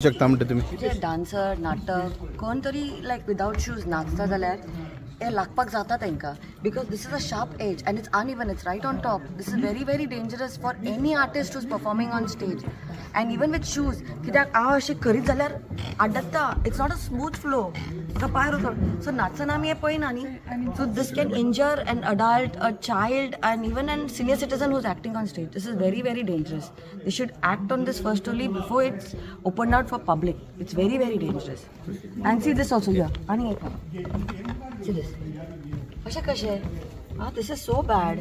शकता म्हणटा तुम्ही डान्सर नाटक कोण तरी लायक विदाउट शूज नाचता जाल्यार हे लागपाक जाता तांकां because this is a sharp edge and it's uneven it's right on top this is very very dangerous for any artist who is performing on stage and even with shoes कित्याक हांव अशें करीत जाल्यार आड्डता it's not a smooth flow म्हाका पांय वचप so नाचतना आमी हें पळयना न्ही so this can injure an adult a child and even an senior citizen who is acting on stage this is very very dangerous they should act on this first only before it's open out for public it's very very dangerous end see this also या आनी see this this is so bad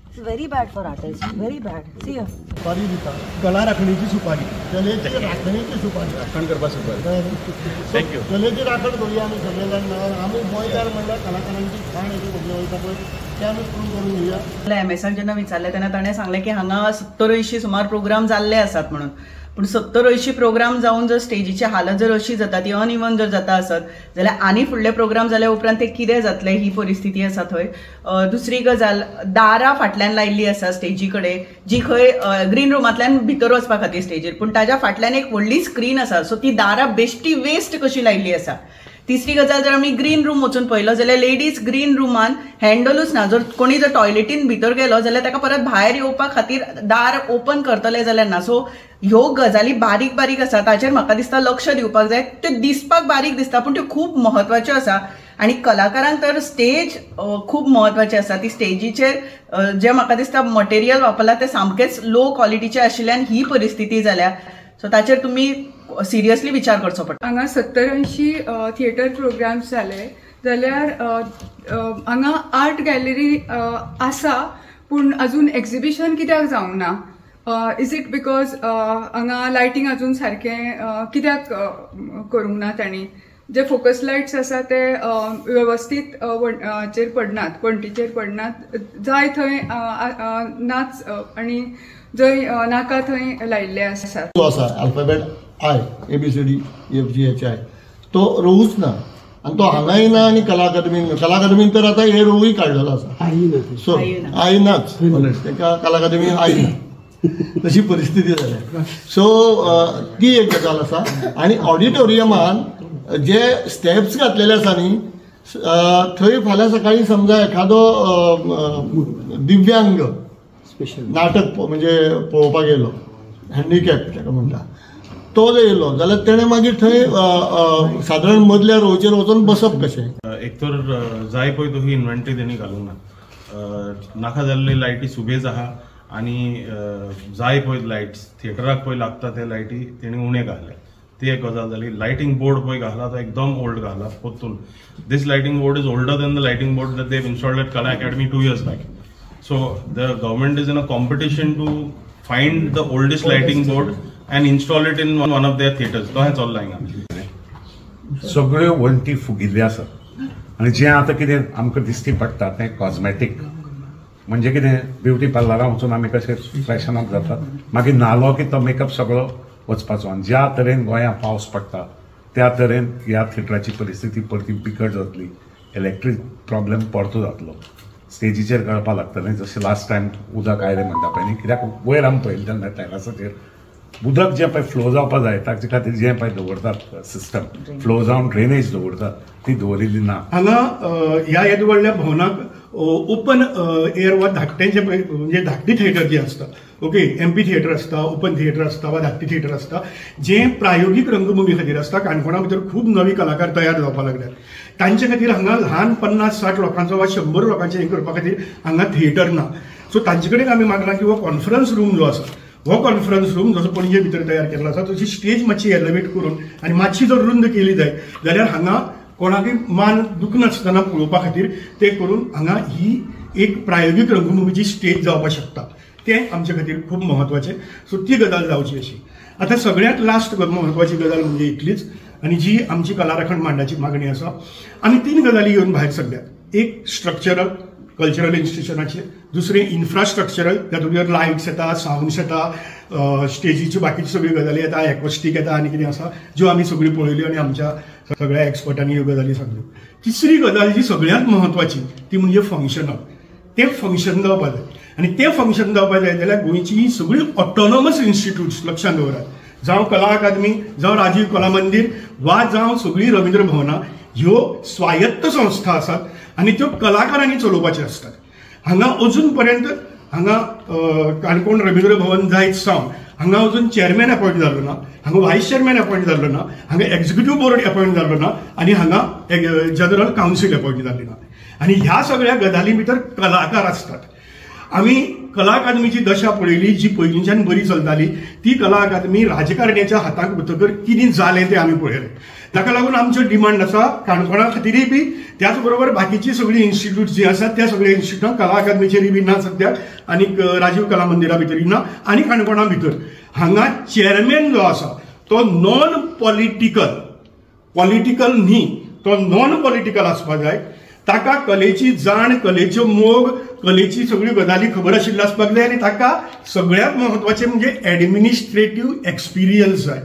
it's very bad for artists very bad see here सुपारी दिता कला राखणीची सुपारी कलेची राखणीची सुपारी राखण करपा सुपारी थँक्यू कलेची राखण करूया आमी सगळे जाण आमी गोंयकार म्हणल्यार कलाकारांची खाण अशी व्हडली वयता पळय ते आमी करून करून घेवया एमएसान जेन्ना विचारले तेन्ना ताणें सांगलें की हांगा 70-80 सुमार प्रोग्राम जाल्ले आसात म्हणून पूण 70-80 प्रोग्राम जावन जर स्टेजीची हालत जर अशी जाता ती अनइवन जर जाता आसत जाल्यार आनी फुडले प्रोग्राम जाल्या उपरांत ते कितें जातले ही परिस्थिती आसा थंय दुसरी गजाल दारां फाटल्यान लायिल्ली आसा स्टेजी कडेन जी खंय ग्रीन रुमांतल्यान भितर वचपा खातीर स्टेजीर पूण ताज्या फाटल्यान एक व्हडली स्क्रीन आसा सो ती दारां बेश्टी वेस्ट कशी लायिल्ली आसा तिसरी गजाल जर आमी ग्रीन रूम वचून पळयलो जाल्यार लेडीज ग्रीन रुमान हँडलूच ना जर कोणी जर टॉयलेटीन भितर गेलो जाल्यार ताका परत भायर येवपा खातीर दार ओपन करतले जाल्यार ना सो ह्यो गजाली बारीक बारीक आसा ताचेर म्हाका दिसता लक्ष दिवपाक जाय त्यो दिसपाक बारीक दिसता पूण त्यो खूब म्हत्वाच्यो आसा आनी कलाकारांक तर स्टेज खूब म्हत्वाची आसा ती स्टेजीचेर जे म्हाका दिसता मटेरियल वापरला ते सामकेच लो क्वॉलिटीचे आशिल्ल्यान ही परिस्थिती जाल्या सो ताचेर तुमी सिरियसली विचार करचो पडटा हांगा 70-80 थिएटर प्रोग्राम्स जाले जाल्यार हांगा आर्ट गॅलरी आसा पूण अजून एक्झिबिशन कित्याक जावंक ना इज इट बिकॉज हांगा लायटींग अजून सारकें कित्याक करूंक ना तांणी जे फोकस लायट्स आसा ते वेवस्थीत चेर पडनात वण्टीचेर पडनात जाय थंय नाच आनी जंय नाका थंय लायिल्ले आसात तो आसा अल्फाबेट आय ABCD EFGHI तो रोवूच ना आनी तो हांगाय ना आनी कला अकादमीन तर आतां हे रोवूय काडलेलो आसा सो आयनाच तेका कला अकादमी आयना तशी परिस्थिती जाल्या सो ती एक गजाल आसा आनी ऑडिटोरियमान जे स्टेप्स घातलेले आसा न्ही थंय फाल्यां सकाळीं समजा एखादो दिव्यांग नाटक म्हणजे पळोवपाक येयलो हँडिकॅप ताका म्हणटा तो जर येयलो जाल्यार तेणें मागीर थंय सादारण मदल्या रोवचेर वचून बसप कशें एक तर जाय पळय तो ही इन्व्हेंटरी तेणी घालूंक ना नाका जाल्ली लायटी सुबेज आहा आनी जाय पळय लायट्स थिएटराक पळय लागता ते लायटी तेणी उणे घातल्या ती एक गजाल जाली लायटिंग बोर्ड पळय घाला तो एकदम ओल्ड घाला पोत्तून this lighting board is older than the lighting board that they have installed at Kala academy 2 years back so the government is in a competition to find the oldest lighting board and install it in one of their theaters तो हे चल्ला हिंगा सगळ्यो वण्टी फुगिल्ले आसात आनी जें आतां कितें आमकां दिश्टी पडटा तें कॉस्मॅटीक म्हणजे कितें ब्युटी पार्लरां वचून आमी कशे फॅशनाक जातात मागीर नालो की तो मेकअप सगळो वचपाचो आनी ज्या तरेन गोंयांत पावस पडटा त्या तरेन ह्या थिएटराची परिस्थिती परती बिकट जातली इलेक्ट्रीक प्रॉब्लेम परतो जातलो स्टेजीचेर कळपाक लागतलें जशें लास्ट टायम उदक आयलें म्हणटा पळय न्ही कित्याक वयर आमी पळयलें तेन्ना टॅरसाचेर उदक जें पळय फ्लो जावपा जाय ताचे खातीर जें पळय दवरतात सिस्टम फ्लो जावन ड्रेनेज दवरतात ती दवरिल्ली ना हांगा ह्या येद व्हडल्या भवनाक ओपन एअर वा धाकटेंचे म्हणजे धाकटी थिएटर जी आसता ओके MP थिएटर आसता ओपन थिएटर आसता वा धाकटी थिएटर आसता जें प्रायोगीक रंगभुमी खातीर आसता काणकोणा भितर खूब नवी कलाकार तयार जावपाक लागल्यात तांचे खातीर हांगा ल्हान 50-60 लोकांचो वा 100 लोकांचें हें करपा खातीर हांगा थिएटर ना सो तांचे कडेन आमी मागला की हो कॉन्फरन्स रूम जो आसा हो कॉन्फरन्स रूम जसो पणजे भितर तयार केल्लो आसा तशी स्टेज मातशी एलिवेट करून आनी मातशी जर रुंद केली जाय जाल्यार हांगा कोणाकय मान दुखनासतना पळोवपा खातीर ते करून हांगा ही एक प्रायोगीक रंगभुमीची स्टेज जावपाक शकता तें आमचे खातीर खूब म्हत्वाचें सो ती गजाल जावची अशी आतां सगळ्यांत लास्ट म्हत्वाची गजाल म्हणजे इतलीच आनी जी आमची कला राखण मांडाची मागणी आसा आमी 3 गजाली घेवन भायर सरल्यात एक स्ट्रक्चरल कल्चरल इन्स्टिट्यूशनाचे दुसरें इन्फ्रास्ट्रक्चरल तातूंत लायट्स येता सावंड्स येता स्टेजीच्यो बाकीच्यो सगळ्यो गजाली येता एक्वस्टीक येता आनी कितें आसा ज्यो आमी सगळ्यो पळयल्यो आनी आमच्या सगळ्या एक्सपर्टांनी ह्यो गजाली सांगल्यो तिसरी गजाल जी सगळ्यांत म्हत्वाची ती म्हणजे फंक्शनल तें फंक्शन जावपाक जाय आनी तें फंक्शन जावपाक जाय जाल्यार गोंयची सगळीं ऑटोनॉमस इन्स्टिट्यूट्स लक्षांत दवरात जावं कला अकादमी, जावं राजीव कला मंदिर, वा जावं सगळी रवींद्र भवनां ह्यो स्वायत्त संस्था आसात आनी त्यो कलाकारांनी चलोवपाच्यो असतात. हांगा अजून पर्यंत हांगा काणकोण रवींद्र भवन जायत सावन हांगा अजून चेअरमॅन अपॉइंट जाल्लो ना, हांगा व्हायस चेअरमॅन अपॉइंट जाल्लो ना, हांगा एक्झिक्युटिव्ह बोर्ड अपॉइंट जाल्लो ना आनी हांगा जनरल कावन्सील अपॉइंट जाल्ली ना. आनी ह्या सगळ्या गजाली भितर कलाकार असतात. आमी कला अकादमीची दशा पळयली जी पयलींच्यान बरी चलताली. ती कला अकादमी राजकारण्याच्या हाताक वतकर कितें जालें तें आमी पळयलें. ताका लागून आमच्यो डिमांड आसा काणकोणा खातीरय बी, त्याच बरोबर बाकीची सगळी इन्स्टिट्यूट जी आसात त्या सगळ्या इन्स्टिट्यूटां कला अकादमीचेरय बी ना सद्याक, आनी राजीव कला मंदिरा भितरय ना, आनी काणकोणा भितर हांगा चेअरमॅन जो आसा तो नॉन पॉलिटिकल न्ही, तो नॉन पॉलिटिकल आसपाक जाय. ताका कलेची जाण, कलेच्यो मोग, कलेची सगळ्यो गजाली खबर आशिल्लो आसपाक जाय आनी ताका सगळ्यात महत्वाचें म्हणजे एडमिनिस्ट्रेटिव्ह एक्सपिरियन्स जाय.